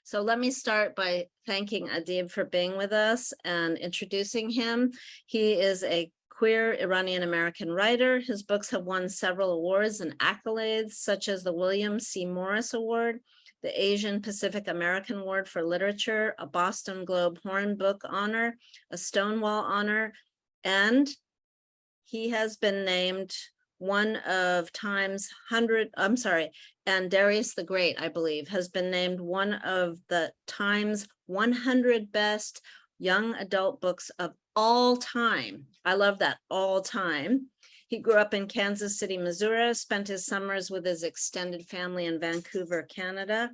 So let me start by thanking Adib for being with us and introducing him. He is a queer Iranian American writer. His books have won several awards and accolades, such as the William C. Morris Award, the Asian Pacific American Award for Literature, a Boston Globe Horn Book Honor, a Stonewall Honor, and he has been named one of Time's 100, and Darius the Great, I believe, has been named one of the Time's 100 best young adult books of all time. I love that, all time. He grew up in Kansas City, Missouri, spent his summers with his extended family in Vancouver, Canada.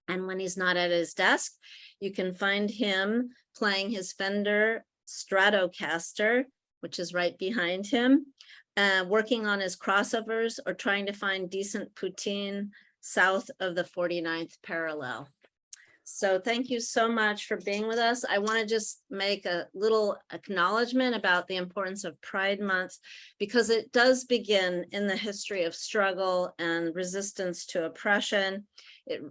And when he's not at his desk, you can find him playing his Fender Stratocaster, which is right behind him, working on his crossovers or trying to find decent poutine south of the 49th parallel. So thank you so much for being with us. I want to just make a little acknowledgement about the importance of Pride Month, because it does begin in the history of struggle and resistance to oppression. It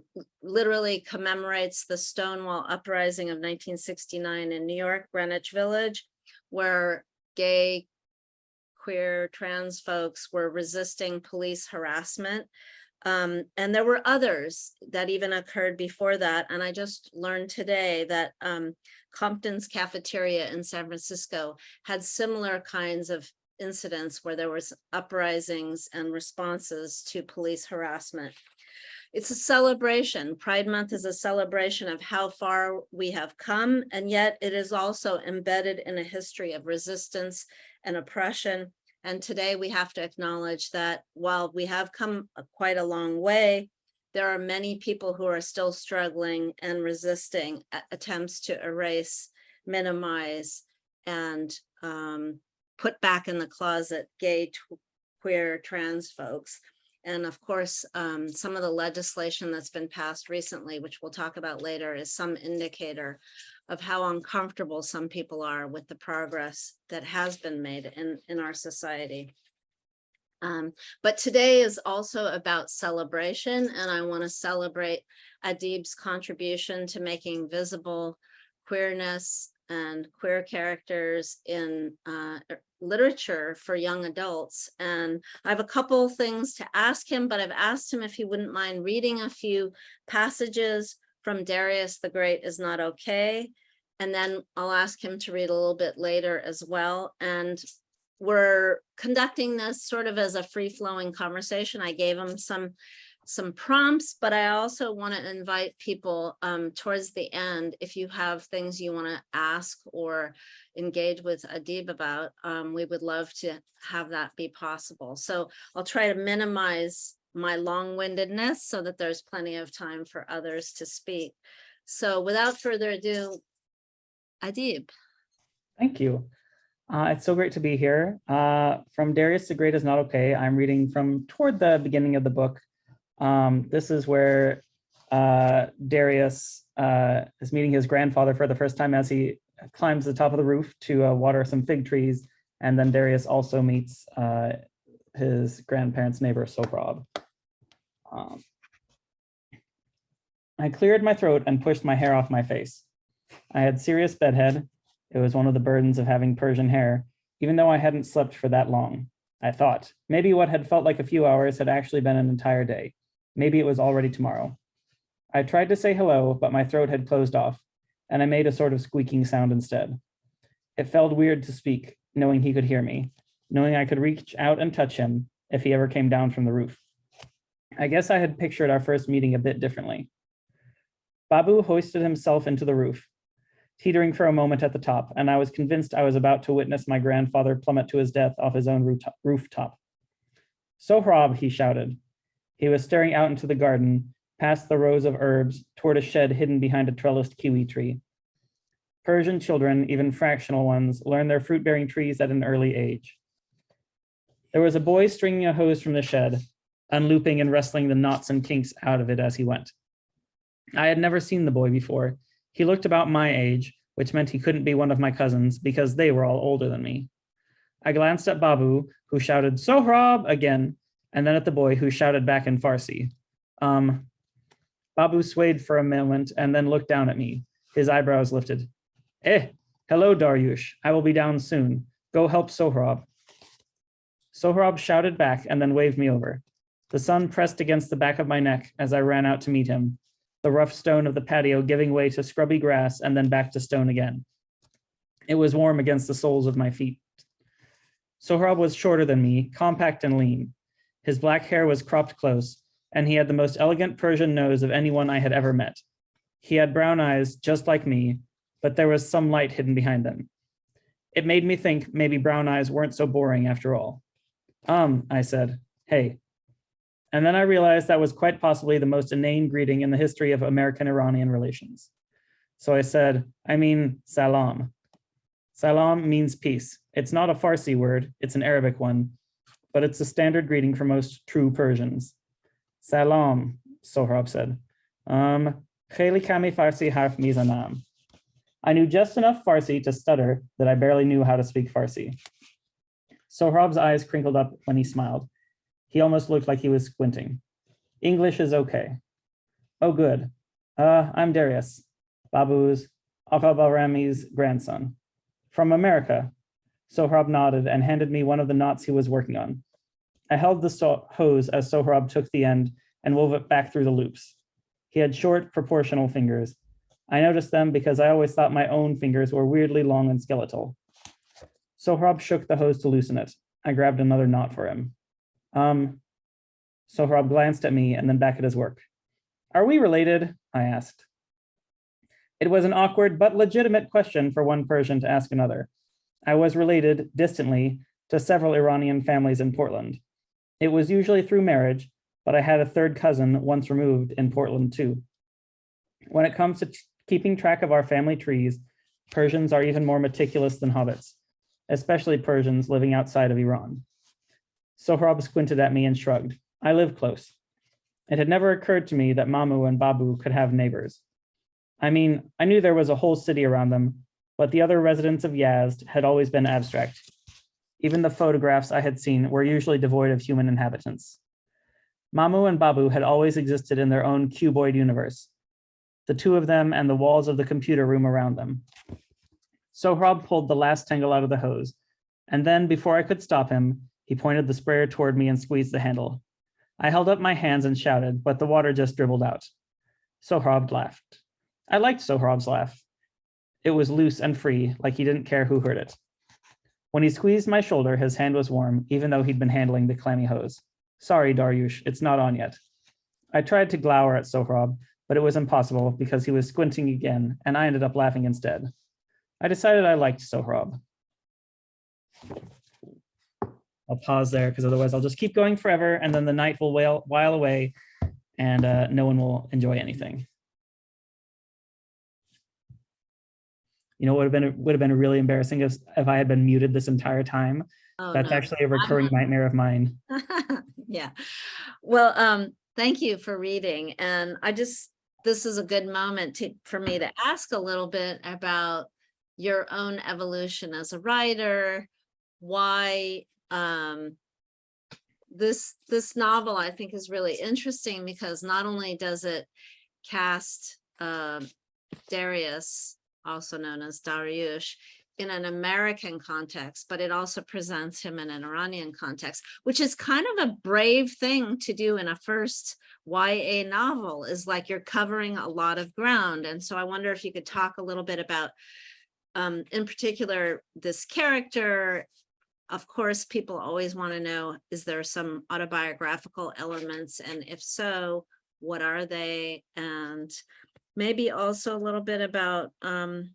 literally commemorates the Stonewall Uprising of 1969 in New York, Greenwich Village, where gay, queer, trans folks were resisting police harassment. And there were others that even occurred before that. And I just learned today that Compton's cafeteria in San Francisco had similar kinds of incidents where there was uprisings and responses to police harassment. It's a celebration. Pride Month is a celebration of how far we have come, and yet it is also embedded in a history of resistance and oppression. And today we have to acknowledge that while we have come quite a long way, there are many people who are still struggling and resisting attempts to erase, minimize, and put back in the closet gay, queer, trans folks. And of course, some of the legislation that's been passed recently, which we'll talk about later, is some indicator of how uncomfortable some people are with the progress that has been made in our society. But today is also about celebration, and I want to celebrate Adib's contribution to making visible queerness and queer characters in literature for young adults. And I have a couple things to ask him, but I've asked him if he wouldn't mind reading a few passages from Darius the Great Is Not Okay. And then I'll ask him to read a little bit later as well. And we're conducting this sort of as a free-flowing conversation. I gave him some prompts, but I also want to invite people towards the end, if you have things you want to ask or engage with Adib about, we would love to have that be possible. So I'll try to minimize my long-windedness so that there's plenty of time for others to speak. So without further ado, Adib. Thank you. It's so great to be here. From Darius the Great Is Not Okay, I'm reading from toward the beginning of the book. This is where Darius is meeting his grandfather for the first time as he climbs the top of the roof to water some fig trees. And then Darius also meets his grandparents' neighbor, Sohrab. I cleared my throat and pushed my hair off my face. I had serious bedhead. It was one of the burdens of having Persian hair, even though I hadn't slept for that long. I thought, maybe what had felt like a few hours had actually been an entire day. Maybe it was already tomorrow. I tried to say hello, but my throat had closed off, and I made a sort of squeaking sound instead. It felt weird to speak, knowing he could hear me, knowing I could reach out and touch him if he ever came down from the roof. I guess I had pictured our first meeting a bit differently. Babu hoisted himself into the roof, teetering for a moment at the top, and I was convinced I was about to witness my grandfather plummet to his death off his own rooftop. Sohrab, he shouted. He was staring out into the garden, past the rows of herbs, toward a shed hidden behind a trellised kiwi tree. Persian children, even fractional ones, learn their fruit-bearing trees at an early age. There was a boy stringing a hose from the shed, unlooping and wrestling the knots and kinks out of it as he went. I had never seen the boy before. He looked about my age, which meant he couldn't be one of my cousins because they were all older than me. I glanced at Babu, who shouted, "Sohrab!" again, and then at the boy, who shouted back in Farsi, Babu swayed for a moment and then looked down at me, his eyebrows lifted. Hello, Daryush. I will be down soon. Go help Sohrab. Sohrab shouted back and then waved me over. The sun pressed against the back of my neck as I ran out to meet him, the rough stone of the patio giving way to scrubby grass and then back to stone again. It was warm against the soles of my feet. Sohrab was shorter than me, compact and lean. His black hair was cropped close, and he had the most elegant Persian nose of anyone I had ever met. He had brown eyes, just like me, but there was some light hidden behind them. It made me think maybe brown eyes weren't so boring after all. I said, hey. And then I realized that was quite possibly the most inane greeting in the history of American-Iranian relations. So I said, salam. Salam means peace. It's not a Farsi word, it's an Arabic one, but it's the standard greeting for most true Persians. Salam, Sohrab said. Kheli kami Farsi harf mizanam. I knew just enough Farsi to stutter that I barely knew how to speak Farsi. Sohrab's eyes crinkled up when he smiled. He almost looked like he was squinting. English is okay. Oh, good. I'm Darius, Babu's, Akabarami's grandson. From America. Sohrab nodded and handed me one of the knots he was working on. I held the hose as Sohrab took the end and wove it back through the loops. He had short, proportional fingers. I noticed them because I always thought my own fingers were weirdly long and skeletal. Sohrab shook the hose to loosen it. I grabbed another knot for him. Sohrab glanced at me and then back at his work. Are we related? I asked. It was an awkward but legitimate question for one Persian to ask another. I was related, distantly, to several Iranian families in Portland. It was usually through marriage, but I had a third cousin once removed in Portland too. When it comes to keeping track of our family trees, Persians are even more meticulous than hobbits, especially Persians living outside of Iran. Sohrab squinted at me and shrugged. I live close. It had never occurred to me that Mamu and Babu could have neighbors. I knew there was a whole city around them, but the other residents of Yazd had always been abstract. Even the photographs I had seen were usually devoid of human inhabitants. Mamu and Babu had always existed in their own cuboid universe, the two of them and the walls of the computer room around them. Sohrab pulled the last tangle out of the hose, and then before I could stop him, he pointed the sprayer toward me and squeezed the handle. I held up my hands and shouted, but the water just dribbled out. Sohrab laughed. I liked Sohrab's laugh. It was loose and free, like he didn't care who heard it. When he squeezed my shoulder, his hand was warm, even though he'd been handling the clammy hose. Sorry, Daryush, it's not on yet. I tried to glower at Sohrab, but it was impossible because he was squinting again, and I ended up laughing instead. I decided I liked Sohrab. I'll pause there because otherwise I'll just keep going forever, and then the night will while away, and no one will enjoy anything. You know, would have been really embarrassing if I had been muted this entire time. Oh, That's no. actually a recurring nightmare of mine. Yeah. Well, thank you for reading. And this is a good moment for me to ask a little bit about your own evolution as a writer. Why this novel I think is really interesting because not only does it cast Darius, also known as Daryush, in an American context, but it also presents him in an Iranian context, which is kind of a brave thing to do in a first YA novel, is like you're covering a lot of ground. And so I wonder if you could talk a little bit about, in particular, this character. Of course, people always want to know, is there some autobiographical elements? And if so, what are they? And maybe also a little bit about, for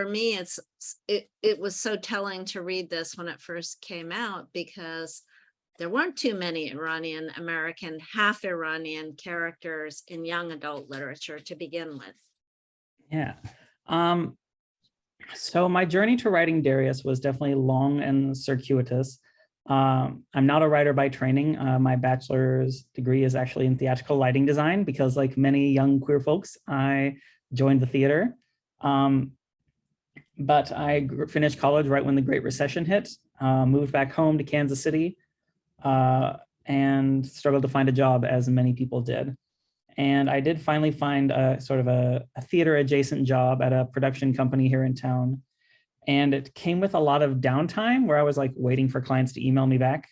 me, it was so telling to read this when it first came out because there weren't too many Iranian American, half Iranian characters in young adult literature to begin with. Yeah. So my journey to writing Darius was definitely long and circuitous. I'm not a writer by training. My bachelor's degree is actually in theatrical lighting design because, like many young queer folks, I joined the theater. But I finished college right when the Great Recession hit, moved back home to Kansas City, and struggled to find a job, as many people did. And I did finally find a sort of a theater adjacent job at a production company here in town. And it came with a lot of downtime where I was like waiting for clients to email me back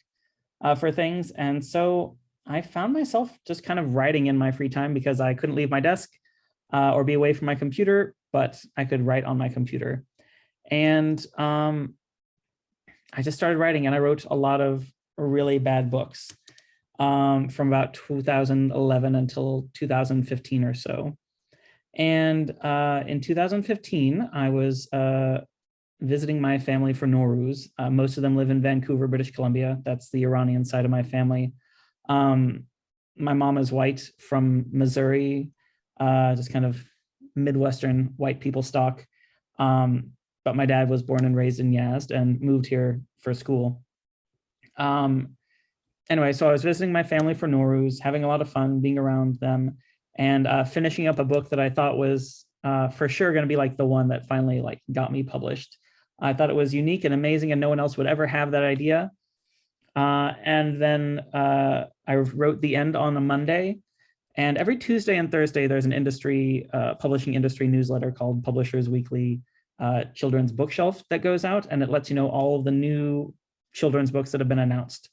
for things. And so I found myself just kind of writing in my free time because I couldn't leave my desk or be away from my computer, but I could write on my computer. And I just started writing, and I wrote a lot of really bad books from about 2011 until 2015 or so. And in 2015, I was visiting my family for Nowruz. Most of them live in Vancouver, British Columbia. That's the Iranian side of my family. My mom is white from Missouri, just kind of Midwestern white people stock. But my dad was born and raised in Yazd and moved here for school. Anyway, so I was visiting my family for Nowruz, having a lot of fun being around them, and finishing up a book that I thought was for sure going to be like the one that finally like got me published. I thought it was unique and amazing, and no one else would ever have that idea. And then I wrote the end on a Monday, and every Tuesday and Thursday there's an industry publishing industry newsletter called Publishers Weekly Children's Bookshelf that goes out, and it lets you know all of the new children's books that have been announced.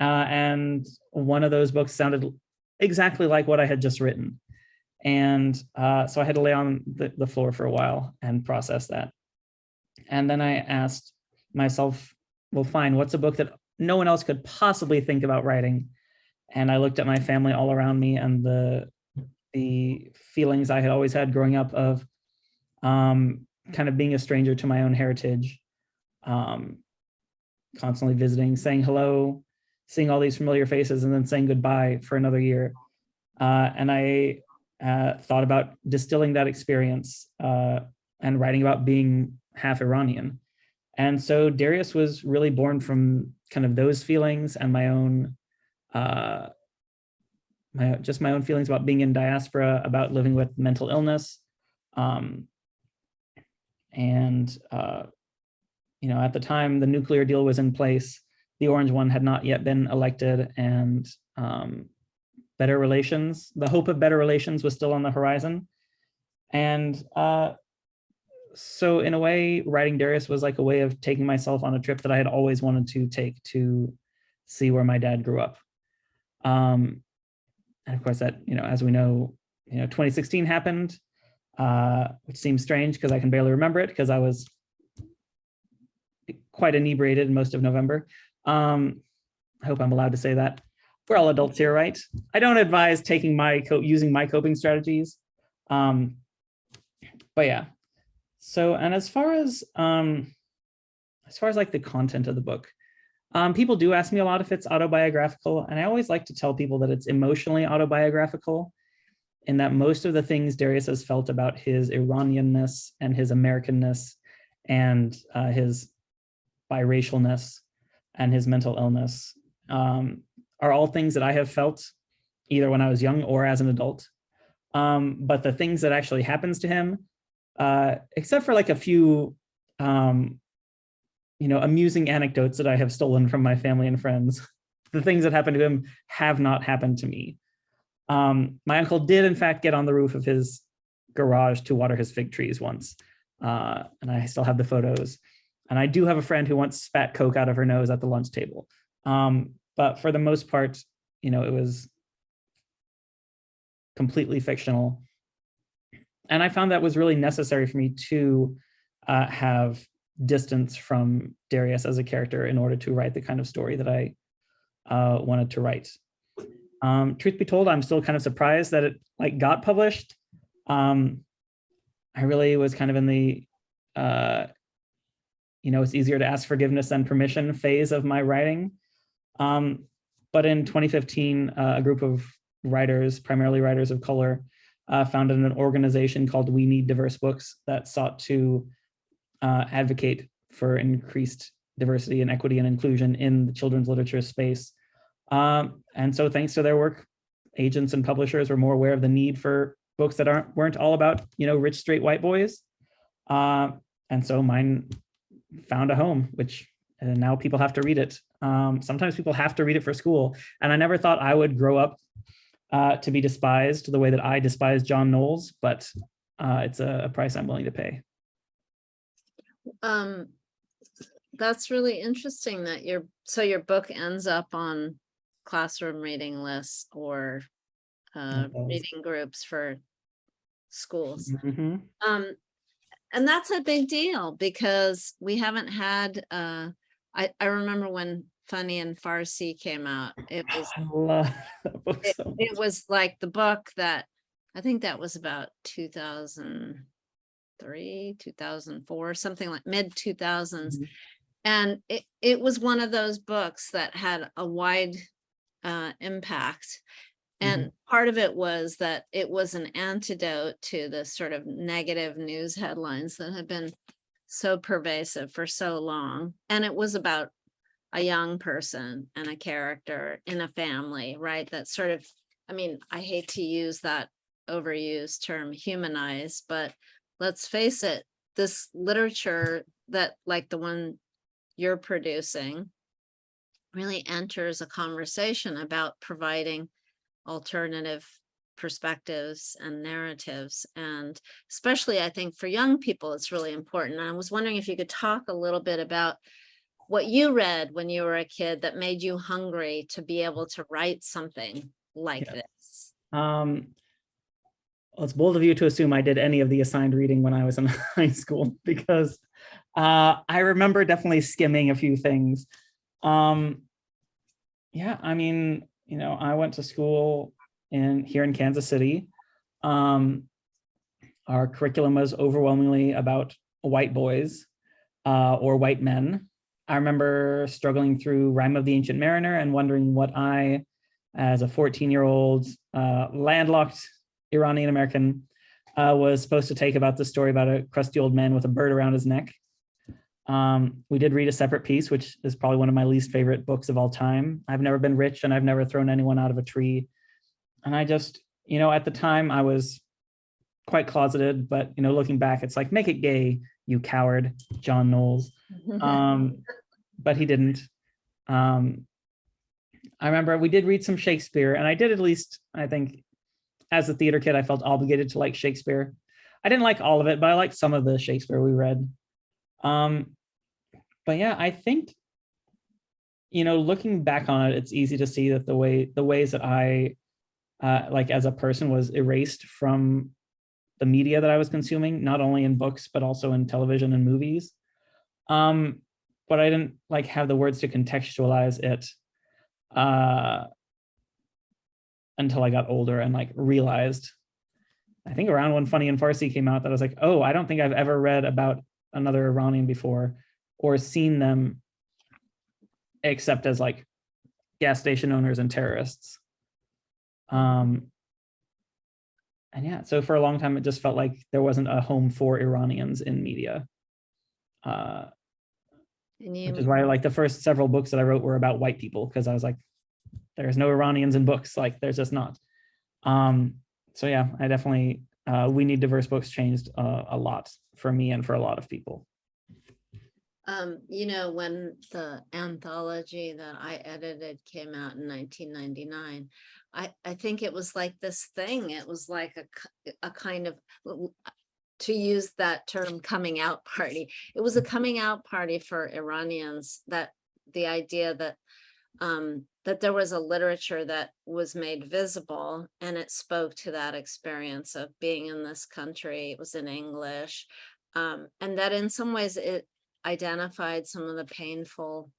And one of those books sounded exactly like what I had just written. And so I had to lay on the floor for a while and process that. And then I asked myself, well, fine, what's a book that no one else could possibly think about writing? And I looked at my family all around me and the feelings I had always had growing up of kind of being a stranger to my own heritage, constantly visiting, saying hello, seeing all these familiar faces, and then saying goodbye for another year. And I thought about distilling that experience and writing about being half Iranian. And so Darius was really born from kind of those feelings and my own, my own feelings about being in diaspora, about living with mental illness. You know, at the time the nuclear deal was in place, the orange one had not yet been elected, and better relations, the hope of better relations was still on the horizon. And so in a way, writing Darius was like a way of taking myself on a trip that I had always wanted to take to see where my dad grew up. And of course that, you know, as we know, 2016 happened, which seems strange because I can barely remember it because I was quite inebriated most of November. I hope I'm allowed to say that. We're all adults here, right? I don't advise taking using my coping strategies. But yeah. So, and as far as like the content of the book, people do ask me a lot if it's autobiographical, and I always like to tell people that it's emotionally autobiographical, in that most of the things Darius has felt about his Iranianness and his Americanness and his biracialness and his mental illness are all things that I have felt either when I was young or as an adult. But the things that actually happens to him, except for like a few, amusing anecdotes that I have stolen from my family and friends, the things that happened to him have not happened to me. My uncle did in fact get on the roof of his garage to water his fig trees once. And I still have the photos. And I do have a friend who once spat Coke out of her nose at the lunch table. But for the most part, it was completely fictional. And I found that was really necessary for me to have distance from Darius as a character in order to write the kind of story that I wanted to write. Truth be told, I'm still kind of surprised that it got published. I really was kind of in the, it's easier to ask forgiveness than permission phase of my writing. But in 2015, a group of writers, primarily writers of color, founded an organization called We Need Diverse Books that sought to advocate for increased diversity and equity and inclusion in the children's literature space. And so thanks to their work, agents and publishers were more aware of the need for books that weren't all about, rich, straight white boys. And so mine found a home, which now people have to read it. Sometimes people have to read it for school. And I never thought I would grow up to be despised the way that I despise John Knowles, but it's a price I'm willing to pay. That's really interesting that your book ends up on classroom reading lists or reading groups for schools. Mm-hmm. And that's a big deal because we haven't had I remember when Funny and Farsi came out. It was I love that book so much. it was like the book that I think that was about 2003, 2004, something like mid 2000s. Mhm. And it was one of those books that had a wide impact. And part of it was that it was an antidote to the sort of negative news headlines that had been so pervasive for so long. And it was about a young person and a character in a family, right? That sort of, I mean, I hate to use that overused term humanize, but let's face it, this literature that like the one you're producing really enters a conversation about providing alternative perspectives and narratives. And especially I think for young people, it's really important. And I was wondering if you could talk a little bit about what you read when you were a kid that made you hungry to be able to write something like this. Well, it's bold of you to assume I did any of the assigned reading when I was in high school, because I remember definitely skimming a few things. Yeah, I mean, you know, I went to school here in Kansas City. Our curriculum was overwhelmingly about white boys or white men. I remember struggling through Rime of the Ancient Mariner and wondering what I, as a 14-year-old landlocked Iranian American, was supposed to take about the story about a crusty old man with a bird around his neck. We did read A Separate Piece, which is probably one of my least favorite books of all time. I've never been rich and I've never thrown anyone out of a tree. And I just, you know, at the time I was quite closeted, but, you know, looking back, it's like, make it gay, you coward, John Knowles. But he didn't. I remember we did read some Shakespeare, and I did, at least, I think, as a theater kid, I felt obligated to like Shakespeare. I didn't like all of it, but I liked some of the Shakespeare we read. But yeah, I think, you know, looking back on it, it's easy to see that the ways that I, like as a person, was erased from the media that I was consuming, not only in books, but also in television and movies. But I didn't like have the words to contextualize it until I got older and like realized, I think around when Funny and Farsi came out, that I was like, oh, I don't think I've ever read about another Iranian before or seen them except as like gas station owners and terrorists. And yeah, so for a long time, it just felt like there wasn't a home for Iranians in media. Which is why like the first several books that I wrote were about white people, because I was like, there's no Iranians in books, like there's just not. So yeah, I definitely, We Need Diverse Books changed a lot for me and for a lot of people. You know, when the anthology that I edited came out in 1999, I think it was like this thing. It was like a kind of, to use that term, coming out party. It was a coming out party for Iranians, that the idea that that there was a literature that was made visible, and it spoke to that experience of being in this country. It was in English, and that in some ways it identified some of the painful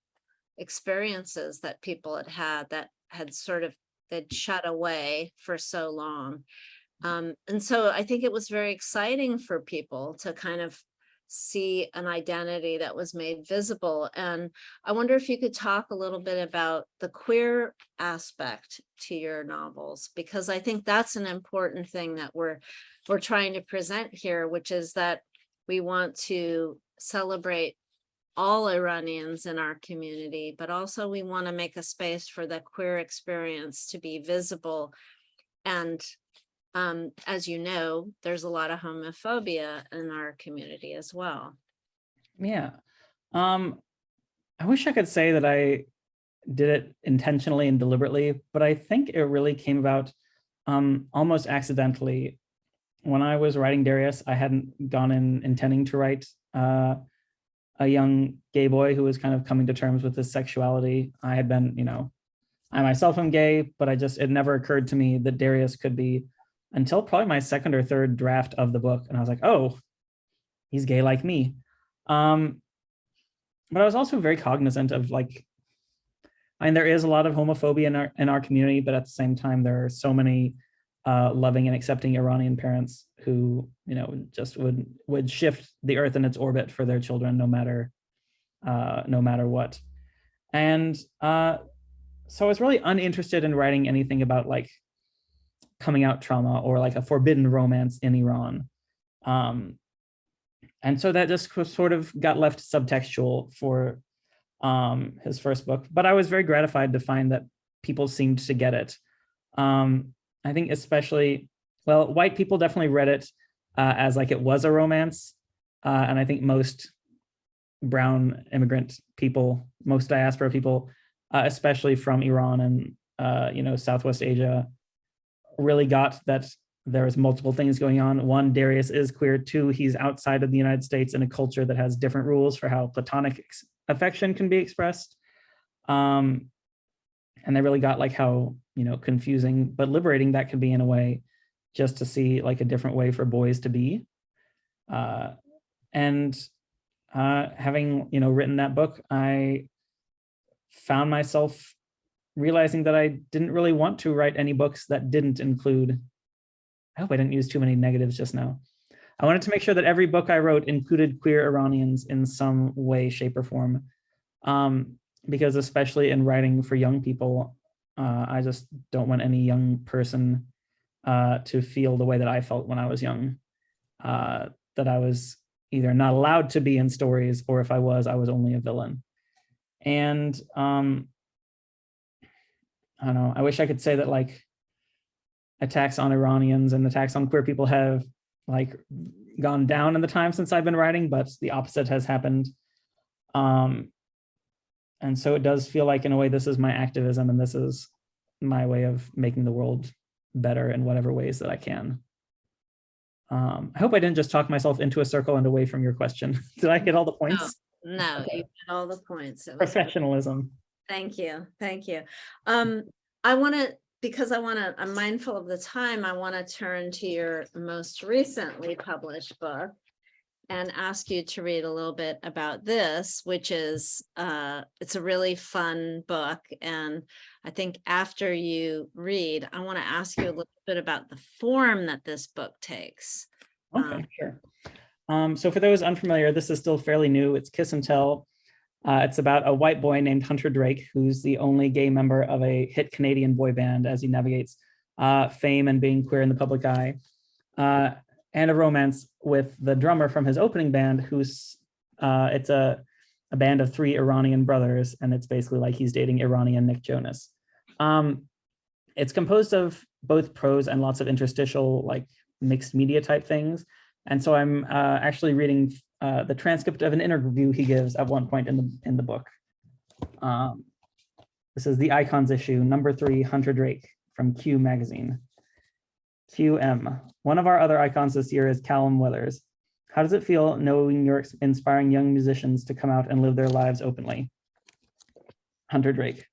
experiences that people had had that had sort of, they'd shut away for so long. And so I think it was very exciting for people to kind of see an identity that was made visible. And I wonder if you could talk a little bit about the queer aspect to your novels, because I think that's an important thing that we're trying to present here, which is that we want to celebrate all Iranians in our community, but also we want to make a space for the queer experience to be visible. And as you know, there's a lot of homophobia in our community as well. Yeah. I wish I could say that I did it intentionally and deliberately, but I think it really came about almost accidentally. When I was writing Darius, I hadn't gone in intending to write a young gay boy who was kind of coming to terms with his sexuality. I had been, I myself am gay, but it never occurred to me that Darius could be, until probably my second or third draft of the book. And I was like, oh, he's gay like me. But I was also very cognizant of there is a lot of homophobia in our community, but at the same time, there are so many loving and accepting Iranian parents who, just would shift the earth in its orbit for their children, no matter what. And so I was really uninterested in writing anything about coming out trauma or a forbidden romance in Iran. And so that just sort of got left subtextual for his first book. But I was very gratified to find that people seemed to get it. I think especially, white people definitely read it as it was a romance. And I think most brown immigrant people, most diaspora people, especially from Iran and Southwest Asia, really got that there's multiple things going on. One, Darius is queer. Two, he's outside of the United States in a culture that has different rules for how platonic affection can be expressed. And they really got how, confusing but liberating that could be in a way, just to see a different way for boys to be. And having, written that book, I found myself realizing that I didn't really want to write any books that didn't include, I hope I didn't use too many negatives just now. I wanted to make sure that every book I wrote included queer Iranians in some way, shape, or form. Because especially in writing for young people, I just don't want any young person to feel the way that I felt when I was young, that I was either not allowed to be in stories, or if I was only a villain. And I don't know, I wish I could say that attacks on Iranians and attacks on queer people have gone down in the time since I've been writing, but the opposite has happened. And so it does feel in a way, this is my activism, and this is my way of making the world better in whatever ways that I can. I hope I didn't just talk myself into a circle and away from your question. Did I get all the points? No, Okay. you get all the points. Professionalism. Thank you. I'm mindful of the time. I want to turn to your most recently published book and ask you to read a little bit about this, which is, it's a really fun book. And I think after you read, I want to ask you a little bit about the form that this book takes. Okay, sure. So for those unfamiliar, this is still fairly new. It's Kiss and Tell. It's about a white boy named Hunter Drake, who's the only gay member of a hit Canadian boy band as he navigates fame and being queer in the public eye. And a romance with the drummer from his opening band, who's it's a band of 3 Iranian brothers, and it's basically he's dating Iranian Nick Jonas. It's composed of both prose and lots of interstitial, mixed media type things. And so I'm actually reading the transcript of an interview he gives at one point in the book. This is the Icons issue, number 3, Hunter Drake, from Q magazine. QM. One of our other icons this year is Callum Weathers. How does it feel knowing you're inspiring young musicians to come out and live their lives openly? Hunter Drake.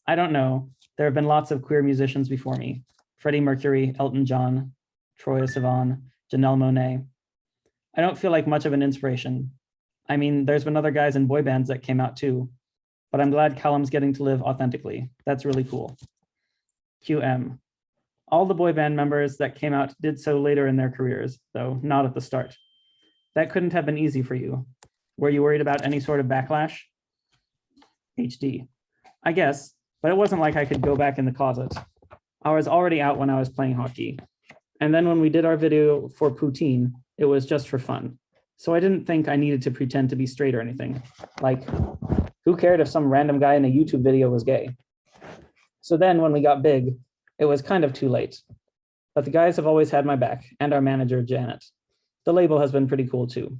I don't know. There have been lots of queer musicians before me. Freddie Mercury, Elton John, Troye Sivan, Janelle Monáe. I don't feel like much of an inspiration. I mean, there's been other guys in boy bands that came out too, but I'm glad Callum's getting to live authentically. That's really cool. QM. All the boy band members that came out did so later in their careers, though not at the start. That couldn't have been easy for you. Were you worried about any sort of backlash? HD. I guess, but it wasn't like I could go back in the closet. I was already out when I was playing hockey. And then when we did our video for Poutine, it was just for fun. So I didn't think I needed to pretend to be straight or anything. Who cared if some random guy in a YouTube video was gay? So then when we got big, it was kind of too late. But the guys have always had my back, and our manager, Janet. The label has been pretty cool too.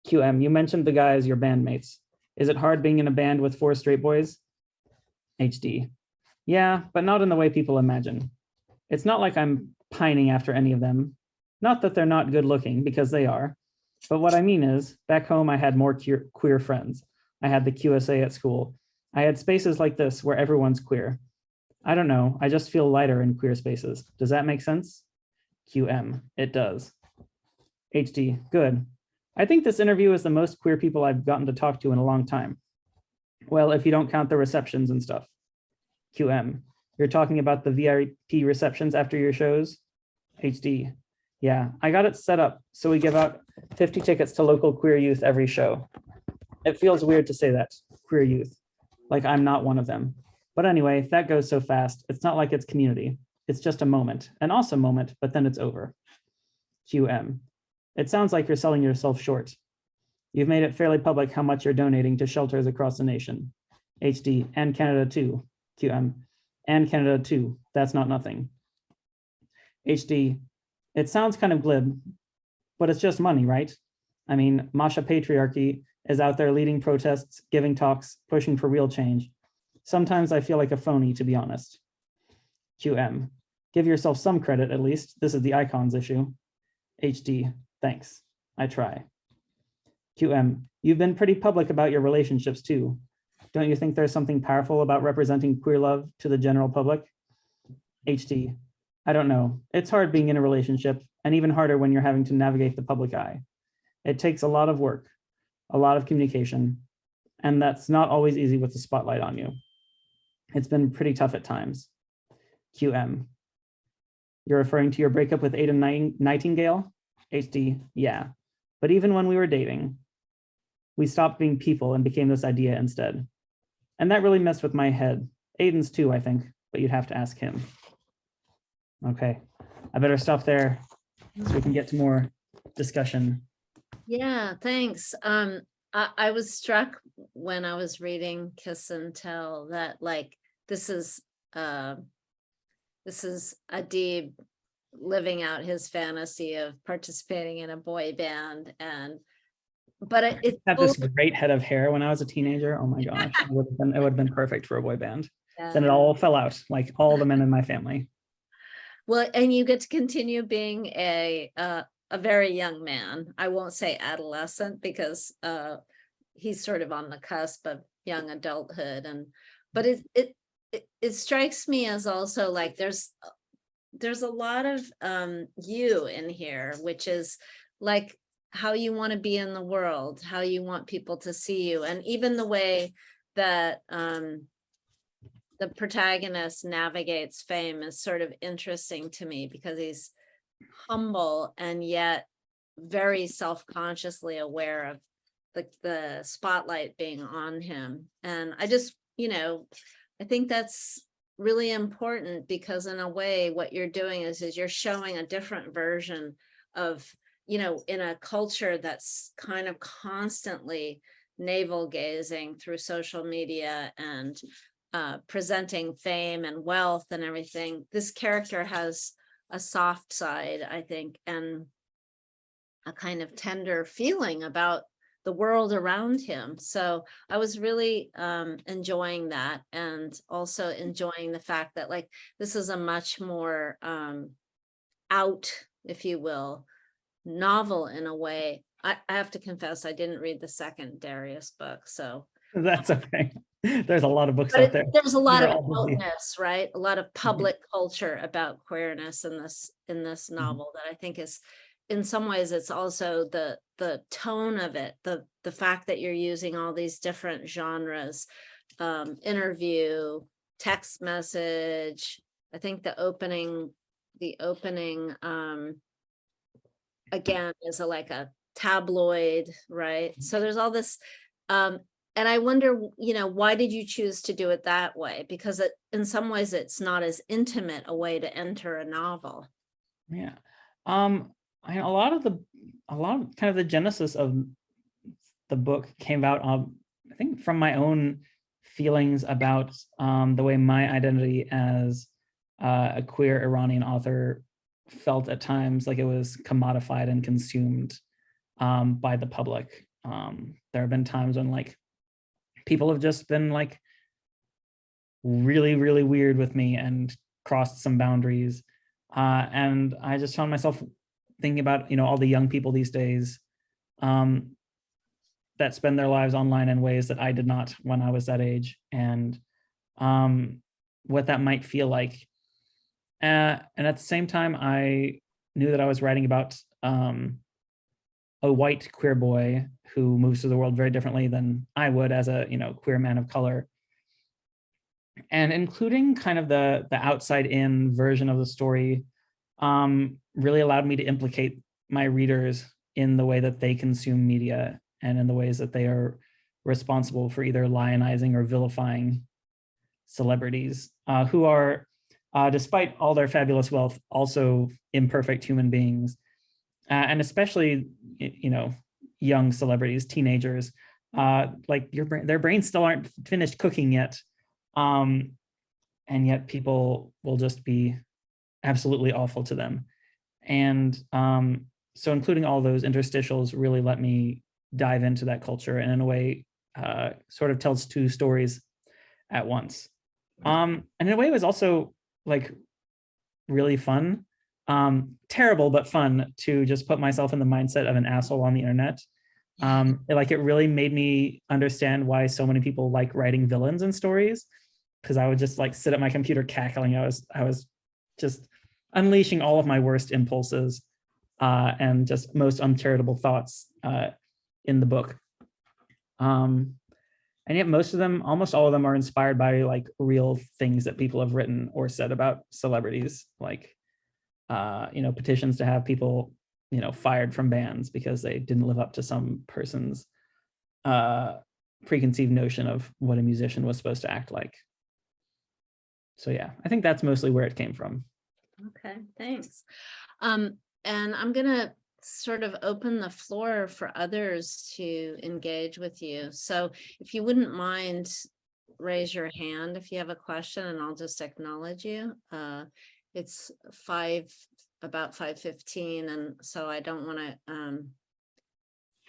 QM, you mentioned the guys, your bandmates. Is it hard being in a band with 4 straight boys? HD. Yeah, but not in the way people imagine. It's not like I'm pining after any of them. Not that they're not good looking, because they are. But what I mean is, back home, I had more queer friends. I had the QSA at school. I had spaces like this where everyone's queer. I don't know, I just feel lighter in queer spaces. Does that make sense? QM, it does. HD, good. I think this interview is the most queer people I've gotten to talk to in a long time. Well, if you don't count the receptions and stuff. QM, you're talking about the VIP receptions after your shows? HD, yeah, I got it set up so we give out 50 tickets to local queer youth every show. It feels weird to say that, queer youth, like I'm not one of them. But anyway, that goes so fast. It's not like it's community. It's just a moment, an awesome moment, but then it's over. QM, it sounds like you're selling yourself short. You've made it fairly public how much you're donating to shelters across the nation. HD, and Canada too. QM, and Canada too. That's not nothing. HD, it sounds kind of glib, but it's just money, right? I mean, Masha Patriarchy is out there leading protests, giving talks, pushing for real change. Sometimes I feel like a phony, to be honest. QM, give yourself some credit at least. This is the icons issue. HD, thanks, I try. QM, you've been pretty public about your relationships too. Don't you think there's something powerful about representing queer love to the general public? HD, I don't know. It's hard being in a relationship, and even harder when you're having to navigate the public eye. It takes a lot of work, a lot of communication, and that's not always easy with the spotlight on you. It's been pretty tough at times. QM, you're referring to your breakup with Ada Nightingale? HD, yeah. But even when we were dating, we stopped being people and became this idea instead. And that really messed with my head. Aiden's too, I think, but you'd have to ask him. Okay, I better stop there so we can get to more discussion. Yeah, thanks. I was struck when I was reading Kiss and Tell that like this is Adib living out his fantasy of participating in a boy band, but it had this great head of hair when I was a teenager. Oh my gosh, it would have been perfect for a boy band. Yeah. Then it all fell out, like all the men in my family. Well, and you get to continue being a very young man. I won't say adolescent because he's sort of on the cusp of young adulthood, but it strikes me as also like there's a lot of you in here, which is like how you want to be in the world, how you want people to see you, and even the way that the protagonist navigates fame is sort of interesting to me because he's humble and yet very self-consciously aware of the spotlight being on him. And I just, I think that's really important because in a way what you're doing is you're showing a different version of, in a culture that's kind of constantly navel gazing through social media and presenting fame and wealth and everything. This character has a soft side, I think, and a kind of tender feeling about the world around him. So I was really enjoying that, and also enjoying the fact that like this is a much more out, if you will, novel in a way. I have to confess I didn't read the second Darius book, so that's okay. There's a lot of books but out there. There's a lot of outness, right? A lot of public culture about queerness in this novel that I think is, in some ways, it's also the tone of it, the fact that you're using all these different genres, interview, text message. I think the opening again is like a tabloid, right? So there's all this. And I wonder, why did you choose to do it that way? Because in some ways, it's not as intimate a way to enter a novel. Yeah, a lot of kind of the genesis of the book came out, I think, from my own feelings about the way my identity as a queer Iranian author felt at times like it was commodified and consumed by the public. There have been times when like people have just been like really, really weird with me and crossed some boundaries. And I just found myself thinking about, all the young people these days that spend their lives online in ways that I did not when I was that age, and what that might feel like. And at the same time, I knew that I was writing about a white queer boy who moves through the world very differently than I would as a queer man of color. And including kind of the outside in version of the story really allowed me to implicate my readers in the way that they consume media and in the ways that they are responsible for either lionizing or vilifying celebrities who are, despite all their fabulous wealth, also imperfect human beings. And especially, young celebrities, teenagers, like their brains still aren't finished cooking yet. And yet people will just be absolutely awful to them. And so including all those interstitials really let me dive into that culture, and in a way sort of tells two stories at once. And in a way it was also like really fun, terrible but fun to just put myself in the mindset of an asshole on the internet. It really made me understand why so many people like writing villains in stories, because I would just like sit at my computer cackling. I was just unleashing all of my worst impulses and just most uncharitable thoughts in the book. And yet almost all of them are inspired by like real things that people have written or said about celebrities, like petitions to have people fired from bands because they didn't live up to some person's preconceived notion of what a musician was supposed to act like. So yeah, I think that's mostly where it came from. Okay, thanks. And I'm gonna sort of open the floor for others to engage with you. So if you wouldn't mind, raise your hand if you have a question, and I'll just acknowledge you. It's about 5:15, and so I don't want to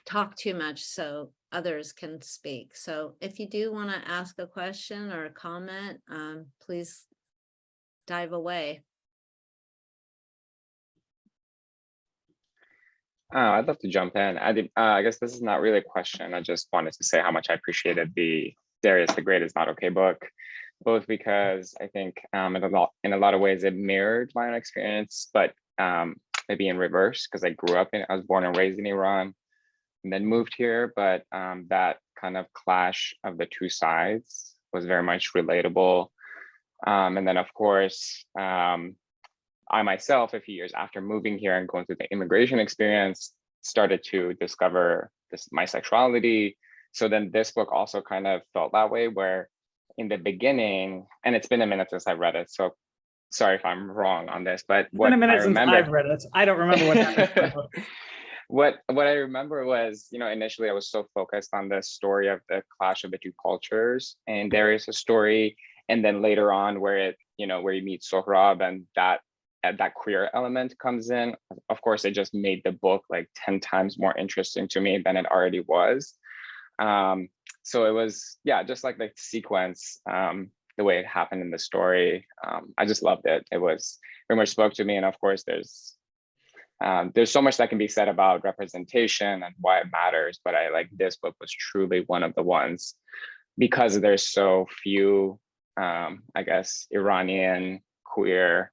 talk too much so others can speak. So if you do want to ask a question or a comment, please dive away. I'd love to jump in. I guess this is not really a question. I just wanted to say how much I appreciated the Darius the Great is Not Okay book, both because I think in a lot of ways it mirrored my own experience, but maybe in reverse, because I was born and raised in Iran and then moved here, but that kind of clash of the two sides was very much relatable. And then of course, I myself, a few years after moving here and going through the immigration experience, started to discover my sexuality. So then this book also kind of felt that way, where in the beginning, and it's been a minute since I read it, so sorry if I'm wrong on this, but what I remember, I've read it. I don't remember what happened. What I remember was, initially I was so focused on the story of the clash of the two cultures, and there is a story, and then later on where you meet Sohrab and that queer element comes in. Of course, it just made the book like 10 times more interesting to me than it already was. So it was, just like the sequence, the way it happened in the story. I just loved it. It was very much spoke to me. And of course, there's so much that can be said about representation and why it matters. But this book was truly one of the ones, because there's so few, I guess, Iranian queer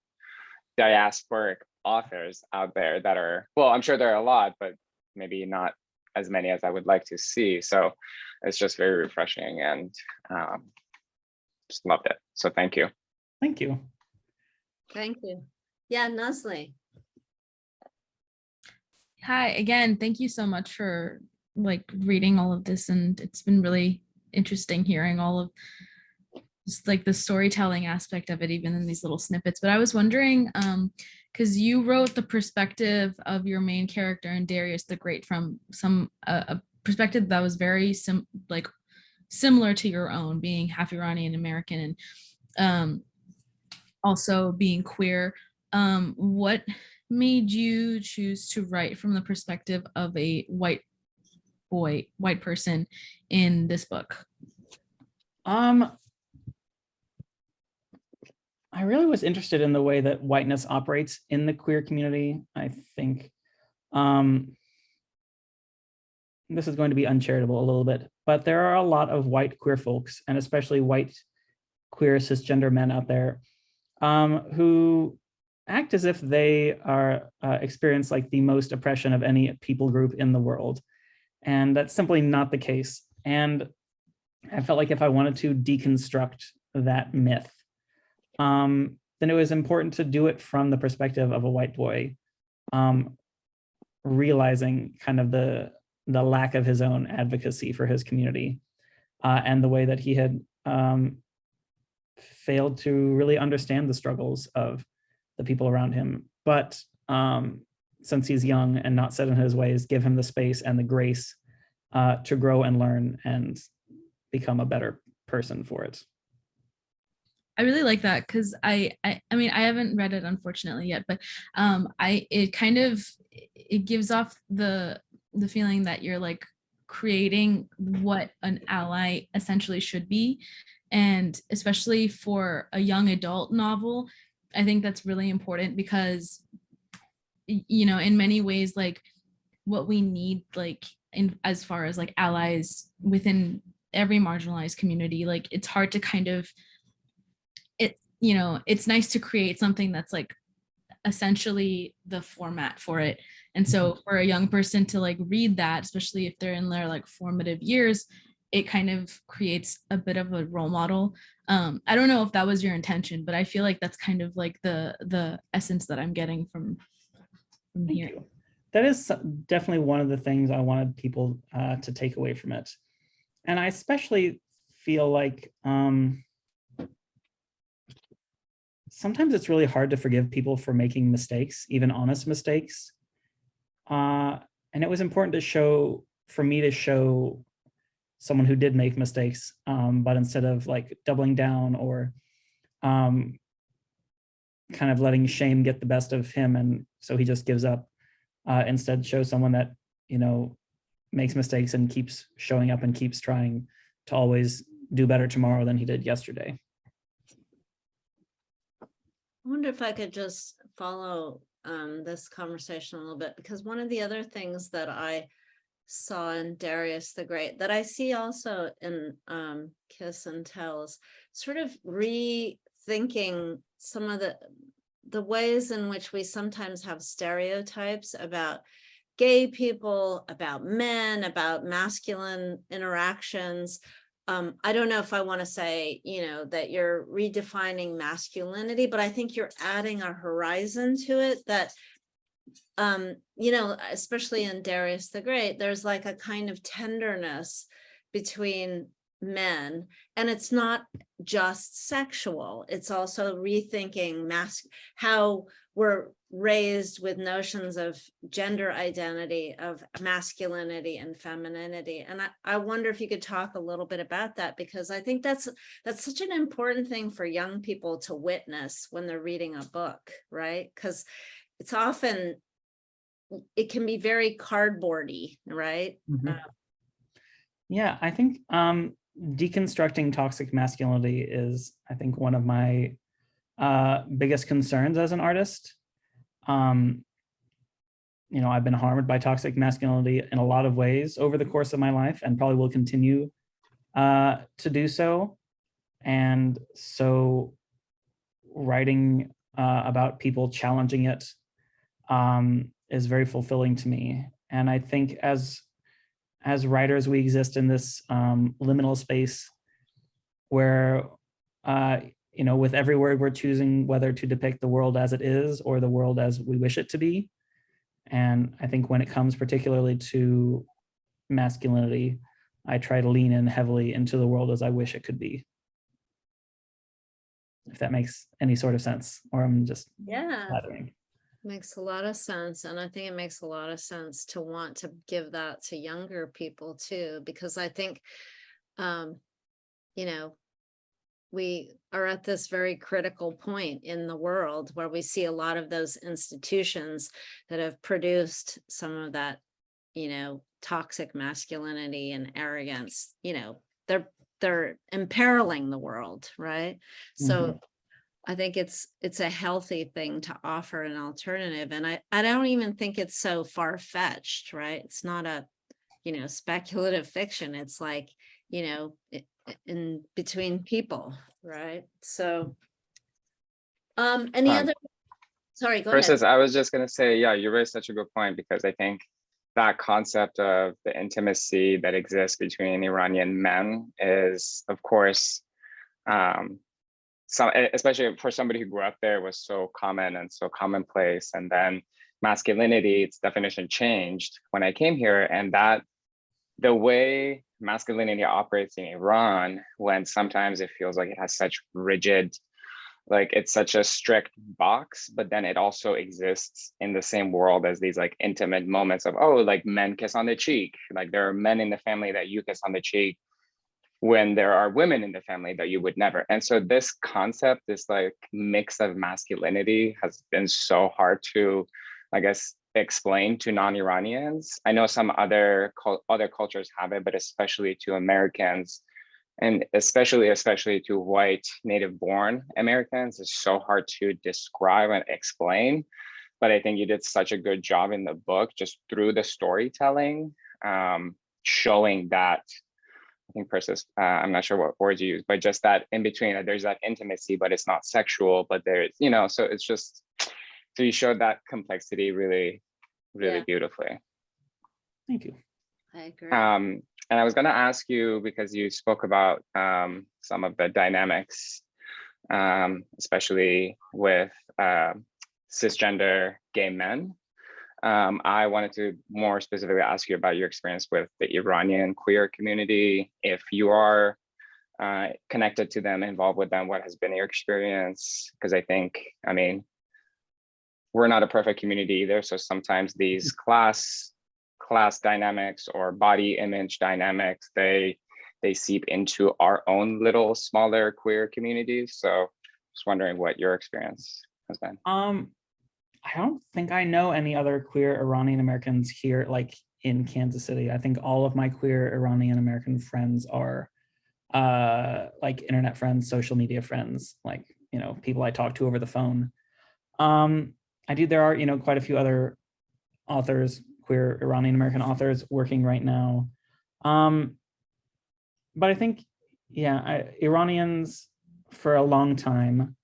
diasporic authors out there that are, well, I'm sure there are a lot, but maybe not as many as I would like to see. So it's just very refreshing, and just loved it. So thank you. Thank you. Thank you. Yeah, Nasli. Hi, again, thank you so much for reading all of this, and it's been really interesting hearing all of just the storytelling aspect of it, even in these little snippets. But I was wondering, because you wrote the perspective of your main character in Darius the Great from a perspective that was very similar to your own, being half Iranian American and also being queer. What made you choose to write from the perspective of a white person in this book? I really was interested in the way that whiteness operates in the queer community. I think this is going to be uncharitable a little bit, but there are a lot of white queer folks, and especially white queer cisgender men out there who act as if they are experience like the most oppression of any people group in the world. And that's simply not the case. And I felt like if I wanted to deconstruct that myth, then it was important to do it from the perspective of a white boy, realizing kind of the lack of his own advocacy for his community and the way that he had failed to really understand the struggles of the people around him. But since he's young and not set in his ways, give him the space and the grace to grow and learn and become a better person for it. I really like that because I mean, I haven't read it unfortunately yet, but it gives off the feeling that you're like creating what an ally essentially should be. And especially for a young adult novel, I think that's really important because, you know, in many ways, like what we need, like in as far as like allies within every marginalized community, like it's hard to kind of, you know, it's nice to create something that's like essentially the format for it. And so for a young person to like read that, especially if they're in their like formative years, it kind of creates a bit of a role model. I don't know if that was your intention, but I feel like that's kind of like the essence that I'm getting from here. Thank you. That is definitely one of the things I wanted people to take away from it. And I especially feel like sometimes it's really hard to forgive people for making mistakes, even honest mistakes. And it was important for me to show someone who did make mistakes, but instead of like doubling down or kind of letting shame get the best of him, and so he just gives up, instead show someone that, you know, makes mistakes and keeps showing up and keeps trying to always do better tomorrow than he did yesterday. I wonder if I could just follow this conversation a little bit, because one of the other things that I saw in Darius the Great, that I see also in Kiss and Tells, sort of rethinking some of the ways in which we sometimes have stereotypes about gay people, about men, about masculine interactions. I don't know if I want to say, you know, that you're redefining masculinity, but I think you're adding a horizon to it that, you know, especially in Darius the Great, there's like a kind of tenderness between men, and it's not just sexual. It's also rethinking how we're raised with notions of gender identity, of masculinity and femininity. And I wonder if you could talk a little bit about that, because I think that's such an important thing for young people to witness when they're reading a book, right? Because it's often, it can be very cardboardy, right? Mm-hmm. Yeah, I think deconstructing toxic masculinity is, I think, one of my biggest concerns as an artist. You know, I've been harmed by toxic masculinity in a lot of ways over the course of my life, and probably will continue to do so. And so writing about people challenging it is very fulfilling to me. And I think as writers, we exist in this liminal space where, you know, with every word we're choosing whether to depict the world as it is or the world as we wish it to be. And I think when it comes particularly to masculinity, I try to lean in heavily into the world as I wish it could be. If that makes any sort of sense, or I'm just flattering. Makes a lot of sense. And I think it makes a lot of sense to want to give that to younger people too, because I think, you know, we are at this very critical point in the world where we see a lot of those institutions that have produced some of that, you know, toxic masculinity and arrogance, you know, they're imperiling the world, right? So I think it's a healthy thing to offer an alternative. And I don't even think it's so far-fetched, right? It's not a, speculative fiction. It's like, in between people, right? So, any Um, other, sorry, go ahead. Versus, I was just gonna say, yeah, you raised such a good point, because I think that concept of the intimacy that exists between Iranian men is, of course, especially for somebody who grew up there, was so common and so commonplace. And then masculinity, its definition changed when I came here, and that the way masculinity operates in Iran, when sometimes it feels like it has such rigid, like it's such a strict box, but then it also exists in the same world as these like intimate moments of, oh, like men kiss on the cheek. Like there are men in the family that you kiss on the cheek, when there are women in the family that you would never. And so this concept, this like mix of masculinity, has been so hard to, I guess, explain to non-Iranians. I know some other cultures have it, but especially to Americans, and especially to white native-born Americans, it's so hard to describe and explain. But I think you did such a good job in the book, just through the storytelling, showing that. I think Persis, I'm not sure what words you use, but just that in between, there's that intimacy, but it's not sexual, but there's, so it's just, so you showed that complexity really, really beautifully. Thank you. I agree. And I was going to ask you, because you spoke about some of the dynamics, especially with cisgender gay men. I wanted to more specifically ask you about your experience with the Iranian queer community. If you are connected to them, involved with them, what has been your experience? Because I think, we're not a perfect community either. So sometimes these class dynamics or body image dynamics, they seep into our own little smaller queer communities. So just wondering what your experience has been. I don't think I know any other queer Iranian Americans here, like in Kansas City. I think all of my queer Iranian American friends are like internet friends, social media friends, like, people I talk to over the phone. There are, quite a few other authors, queer Iranian American authors working right now. But I think, Iranians for a long time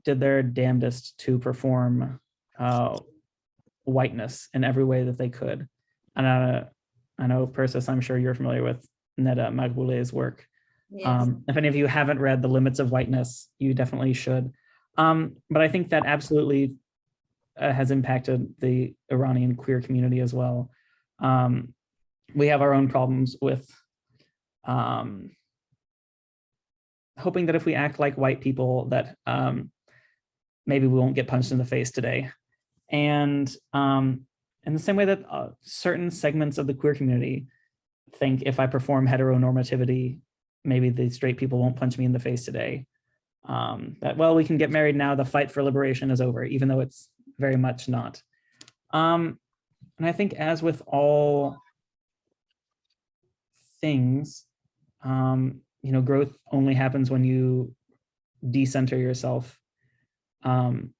did their damnedest to perform whiteness in every way that they could. And I know, Persis, I'm sure you're familiar with Neda Maghboule's work. Yes. If any of you haven't read The Limits of Whiteness, you definitely should. But I think that absolutely has impacted the Iranian queer community as well. We have our own problems with hoping that if we act like white people, that maybe we won't get punched in the face today. And in the same way that certain segments of the queer community think if I perform heteronormativity, maybe the straight people won't punch me in the face today. That, well, we can get married now, the fight for liberation is over, even though it's very much not. And I think, as with all things, growth only happens when you decenter yourself. And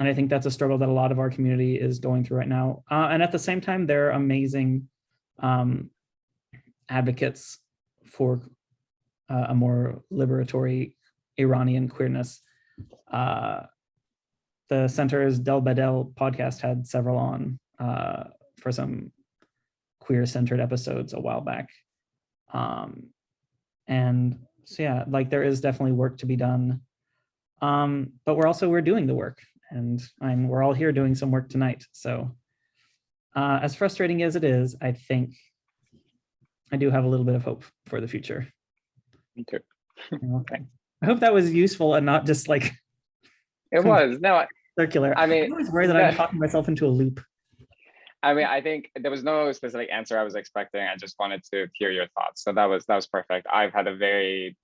I think that's a struggle that a lot of our community is going through right now. And at the same time, there are amazing advocates for a more liberatory Iranian queerness. The Center's Del Badel podcast had several on for some queer-centered episodes a while back. And so, yeah, like there is definitely work to be done. But we're doing the work, and we're all here doing some work tonight. So as frustrating as it is, I think I do have a little bit of hope for the future. Me too. Okay. I hope that was useful and not just like it was. No, circular. I mean, I'm always worried that I'm talking myself into a loop. I think there was no specific answer I was expecting. I just wanted to hear your thoughts. So that was perfect. I've had a very,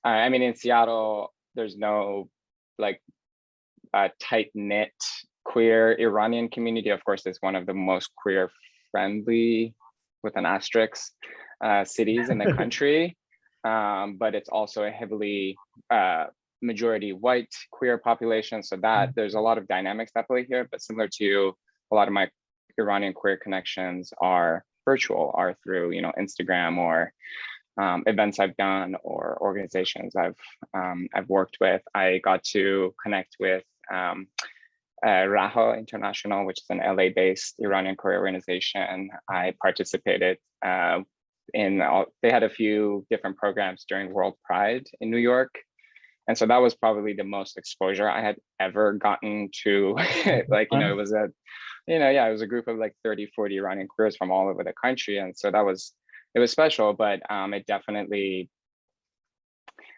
in Seattle, there's no like tight-knit queer Iranian community. Of course, it's one of the most queer friendly, with an asterisk, cities in the country. But it's also a heavily majority white queer population. So that there's a lot of dynamics that play here, but similar to a lot of my Iranian queer connections are virtual, are through, you know, Instagram or events I've done or organizations I've worked with. I got to connect with Raha International, which is an LA-based Iranian queer organization. I participated they had a few different programs during World Pride in New York. And so that was probably the most exposure I had ever gotten to, like, you know, it was it was a group of like 30, 40 Iranian queers from all over the country. And so it was special, but it definitely,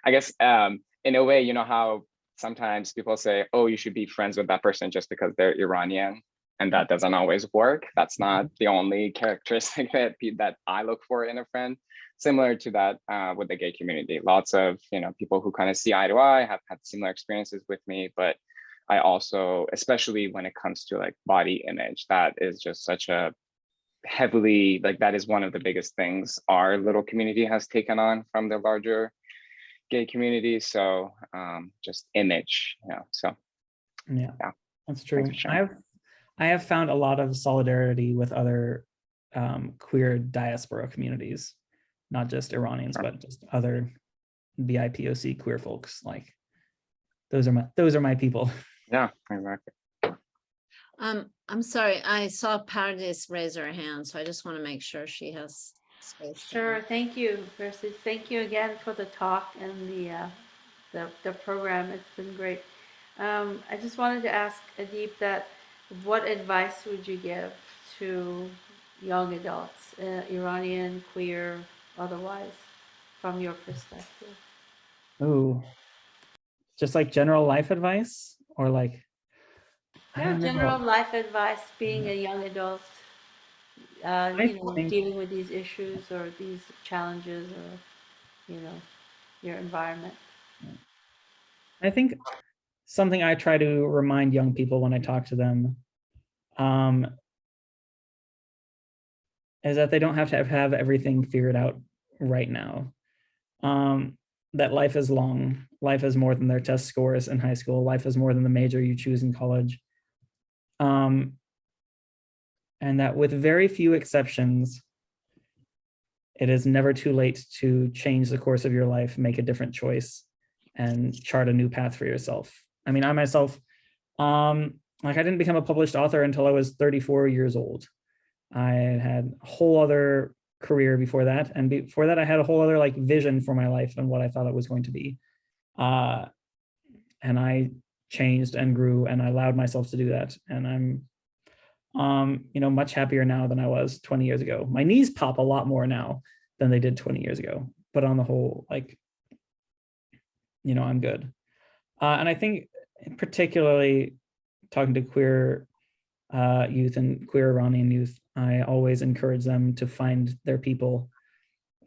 I guess, in a way, you know, how sometimes people say, oh, you should be friends with that person just because they're Iranian. And that doesn't always work. That's not the only characteristic that I look for in a friend. Similar to that with the gay community. Lots of, you know, people who kind of see eye to eye, have had similar experiences with me, but I also, especially when it comes to like body image, that is just such a heavily, like that is one of the biggest things our little community has taken on from the larger gay community. So just image, you know, so. Yeah, that's true. Thanks for sharing. I have found a lot of solidarity with other queer diaspora communities, not just Iranians, but just other BIPOC queer folks. Like those are my people. Yeah, exactly. I'm sorry, I saw Paradise raise her hand, so I just want to make sure she has space. Sure, thank you, Versus. Thank you again for the talk and the program. It's been great. I just wanted to ask Adib that what advice would you give to young adults, Iranian, queer, otherwise, from your perspective? Oh, just like general life advice, or like General life advice, being a young adult, dealing with these issues or these challenges, or your environment. I think something I try to remind young people when I talk to them is that they don't have to have everything figured out right now. That life is long. Life is more than their test scores in high school. Life is more than the major you choose in college. And that with very few exceptions, it is never too late to change the course of your life, make a different choice, and chart a new path for yourself. I mean, I myself, like I didn't become a published author until I was 34 years old. I had a whole other career before that. And before that, I had a whole other like vision for my life and what I thought it was going to be. And I changed and grew, and I allowed myself to do that. And I'm, much happier now than I was 20 years ago. My knees pop a lot more now than they did 20 years ago. But on the whole, like, I'm good. And I think particularly talking to queer youth and queer Iranian youth, I always encourage them to find their people,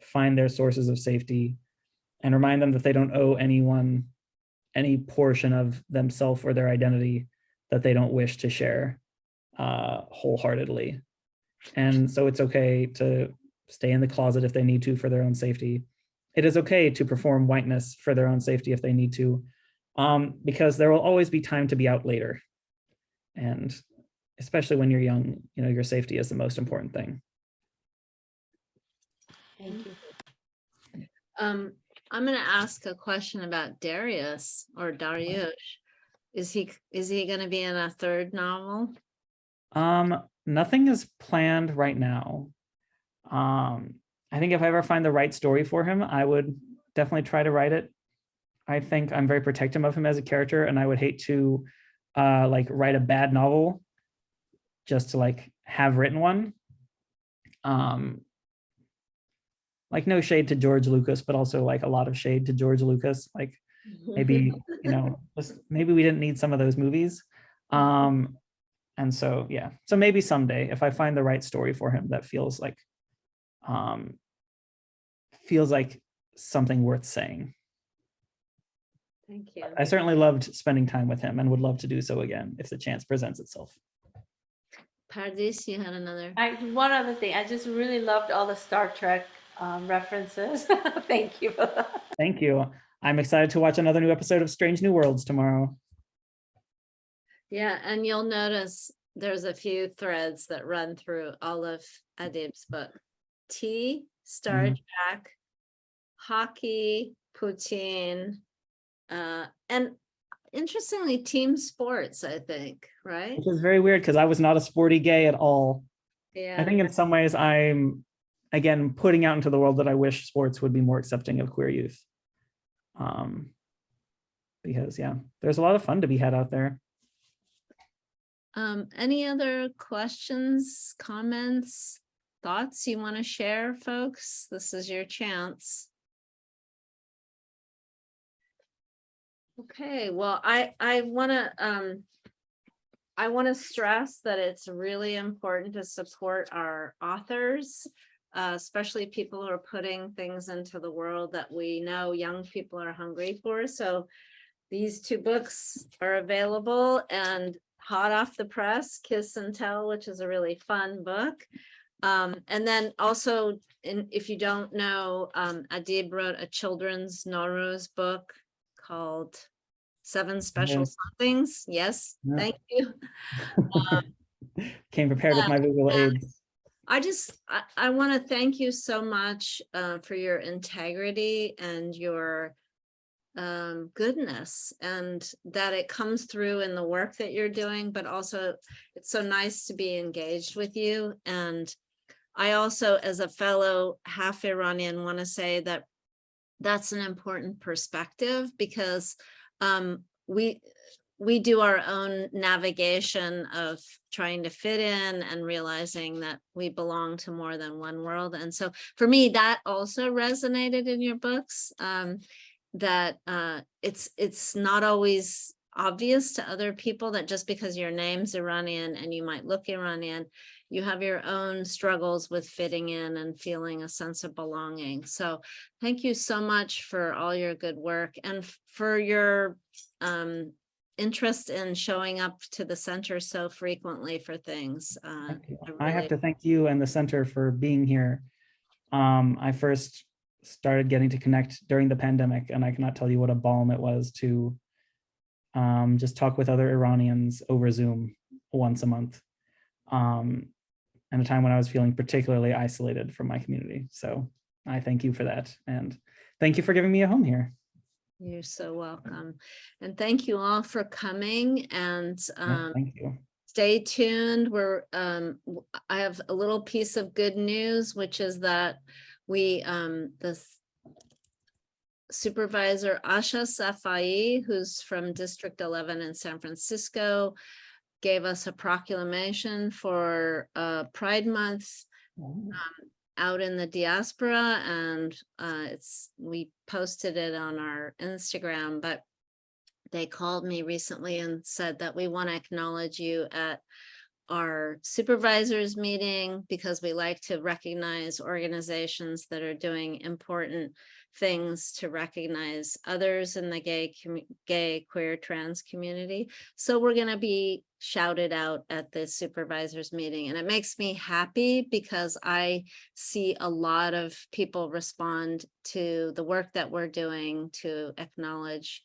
find their sources of safety, and remind them that they don't owe anyone any portion of themselves or their identity that they don't wish to share wholeheartedly. And so it's okay to stay in the closet if they need to for their own safety. It is okay to perform whiteness for their own safety if they need to, because there will always be time to be out later. And especially when you're young, your safety is the most important thing. Thank you. I'm going to ask a question about Darius or Dariush. Is he going to be in a third novel? Nothing is planned right now. I think if I ever find the right story for him, I would definitely try to write it. I think I'm very protective of him as a character, and I would hate to write a bad novel just to have written one. No shade to George Lucas, but also a lot of shade to George Lucas. Maybe, maybe we didn't need some of those movies. And so, yeah, so maybe someday if I find the right story for him that feels like something worth saying. Thank you. I certainly loved spending time with him and would love to do so again if the chance presents itself. Pardis, you had another. One other thing, I just really loved all the Star Trek references. Thank you for that. Thank you. I'm excited to watch another new episode of Strange New Worlds tomorrow. Yeah, and you'll notice there's a few threads that run through all of Adib's book. Tea, Star Trek, hockey, poutine, and interestingly, team sports, I think, right? Which is very weird because I was not a sporty gay at all. Yeah. I think in some ways I'm, again, putting out into the world that I wish sports would be more accepting of queer youth. Because yeah, there's a lot of fun to be had out there. Any other questions, comments, thoughts you want to share, folks? This is your chance. Okay, well, I want to stress that it's really important to support our authors, especially people who are putting things into the world that we know young people are hungry for. So these two books are available and hot off the press, Kiss and Tell, which is a really fun book. And then also, if you don't know, Adib wrote a children's Nowruz book called Seven Special Somethings. Yes, Yeah. thank you. Came prepared with my visual aids. I want to thank you so much for your integrity and your goodness, and that it comes through in the work that you're doing, but also it's so nice to be engaged with you. And I also, as a fellow half Iranian, want to say that that's an important perspective, because we do our own navigation of trying to fit in and realizing that we belong to more than one world. And so for me, that also resonated in your books, that it's not always obvious to other people that just because your name's Iranian and you might look Iranian, you have your own struggles with fitting in and feeling a sense of belonging. So thank you so much for all your good work and for your interest in showing up to the center so frequently for things. I have to thank you and the center for being here. I first started getting to connect during the pandemic, and I cannot tell you what a balm it was to just talk with other Iranians over Zoom once a month, at a time when I was feeling particularly isolated from my community. So I thank you for that, and thank you for giving me a home here. You're so welcome. And thank you all for coming, and Thank you. stay tuned. I have a little piece of good news, which is that the supervisor Asha Safai, who's from District 11 in San Francisco, gave us a proclamation for Pride Month out in the diaspora, and we posted it on our Instagram, but they called me recently and said that we want to acknowledge you at our supervisors meeting, because we like to recognize organizations that are doing important things to recognize others in the gay, queer, trans community. So we're going to be shouted out at the supervisors meeting. And it makes me happy because I see a lot of people respond to the work that we're doing to acknowledge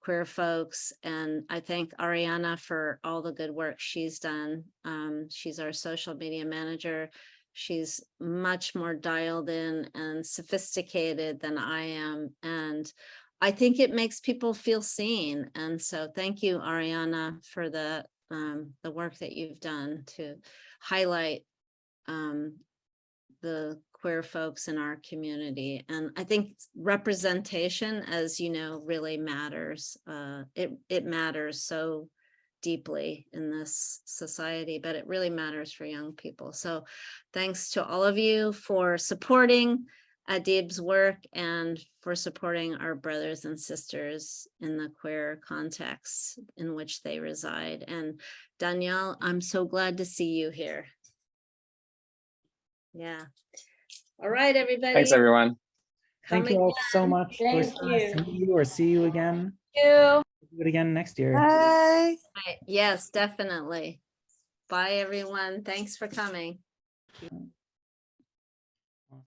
queer folks. And I thank Ariana for all the good work she's done. She's our social media manager. She's much more dialed in and sophisticated than I am. And I think it makes people feel seen. And so thank you, Ariana, for the work that you've done to highlight the queer folks in our community. And I think representation, as you know, really matters. It matters so deeply in this society, but it really matters for young people. So thanks to all of you for supporting Adib's work and for supporting our brothers and sisters in the queer context in which they reside. And Danielle, I'm so glad to see you here. Yeah. All right, everybody. Thanks, everyone. Thank you all so much. Thank you. See you or see you again. Thank you. Do it again next year. Bye. Yes, definitely. Bye, everyone. Thanks for coming.